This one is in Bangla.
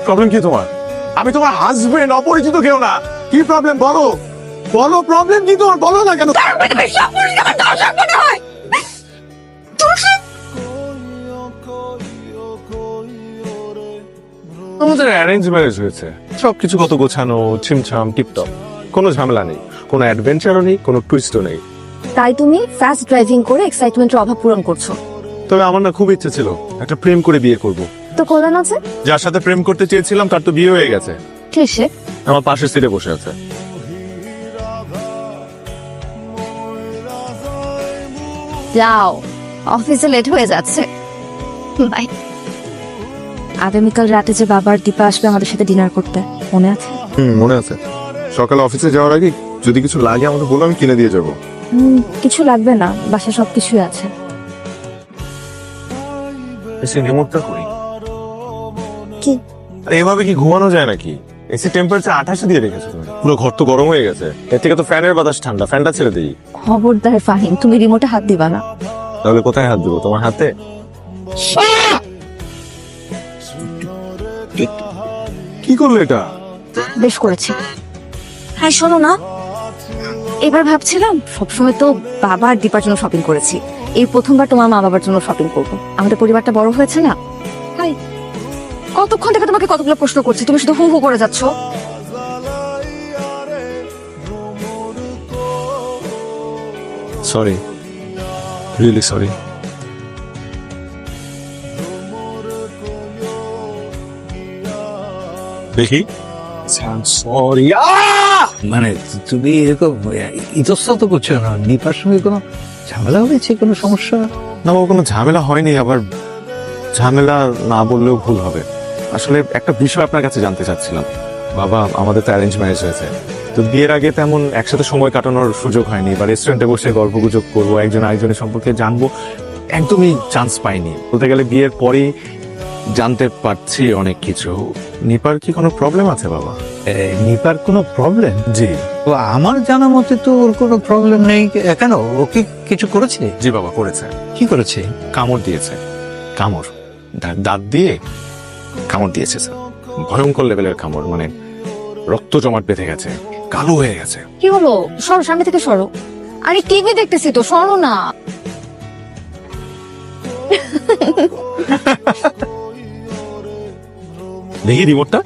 প্রবলেম কি তোমার? আমি তোমার হাজবেন্ড, অপরিচিত কেউ না। কি প্রবলেম বলো, বলো প্রবলেম কি তোমার, বলো না কেন? আমাদের অ্যারেঞ্জ ম্যারেজ হয়েছে, সবকিছু কত গোছানো, ছিমছাম, টিপটপ, কোনো ঝামেলা নেই, কোনো অ্যাডভেঞ্চারও নেই, কোনো টুইস্টও নেই। তাই তুমি ফাস্ট ড্রাইভিং করে এক্সাইটমেন্টের অভাব পূরণ করছো। তবে আমার না খুব ইচ্ছে ছিল একটা প্রেম করে বিয়ে করব। তো করলেন আছে যার সাথে প্রেম করতে চেয়েছিলাম তার তো বিয়ে হয়ে গেছে। কে সে? আমার পাশের সিটে বসে আছে। যাও, অফিসে লেট হয়ে যাচ্ছে। বাই। আগামীকাল রাতে যে বাবার দীপা আসবে আমাদের সাথে ডিনার করতে, মনে আছে? মনে আছে। সকালে অফিসে যাওয়ার আগে যদি কিছু লাগে আমাকে বলো, আমি কিনে দিয়ে যাবো। কিছু লাগবে না, বাসায় সবকিছুই আছে। এসে রিমোটটা করি। কি আরে এভাবে কি ঘুমানো যায় নাকি? এসি টেম্পারেচার 28 দিয়ে রেখেছো তুমি, পুরো ঘর তো গরম হয়ে গেছে। এর থেকে তো ফ্যানের বাতাস ঠান্ডা, ফ্যানটা ছেড়ে দিই। খবরদার ফাহিম, তুমি রিমোটে হাত দিবা না। তাহলে কোথায় হাত দেবো? তোমার হাতে? কি করলে এটা? বেশ করেছি। হ্যাঁ শোনো না, এবার ভাবছিলাম সবসময় তো বাবা আর দীপার জন্য শপিং করেছি, এই প্রথমবার তোমার মা বাবার জন্য শপিং করবো। আমাদের পরিবারটা বড় হয়েছে না। হাই, কতক্ষণ থেকে তোমাকে কতগুলো প্রশ্ন করছি, তুমি শুধু হু হু করে যাচ্ছ। Sorry, really sorry. দেখি। সরি। মানে তুমি এরকম ইতস্তত করছো না? নিপার সঙ্গে কোনো ঝামেলা হয়েছে, কোনো সমস্যা? না বাবা, কোনো ঝামেলা হয়নি। আবার ঝামেলা না বললেও ভুল হবে। আসলে একটা বিষয় আপনার কাছে জানতে চাচ্ছিলাম। বাবা, আমাদের তো অ্যারেঞ্জ ম্যারেজ হয়েছে, তো বিয়ের আগে তেমন একসাথে সময় কাটানোর সুযোগ হয়নি, বা রেস্টুরেন্টে বসে গল্পগুজব করবো, একজন আরেকজনের সম্পর্কে জানবো, একদমই চান্স পাইনি। বলতে গেলে বিয়ের পরেই জানতে পারছি অনেক কিছু। নিপার কি কোনো প্রবলেম আছে বাবা? নিপার কোনো প্রবলেম? জি। তো আমার জানা মতে তো ওর কোনো প্রবলেম নেই। কেন, ও কি কিছু করেছে? জি বাবা, করেছে। কি করেছে? কামড় দিয়েছে। কামড়, দাঁত দিয়ে কামড় দিয়েছে স্যার। ভয়ঙ্কর লেভেলের কামড়, মানে রক্ত জমাট বেঁধে গেছে, কালো হয়ে গেছে। কি হলো? সরো, সামনে থেকে সরো। আরে টিভি দেখতেছি তো, সরো না। দেখি রিমোটটা।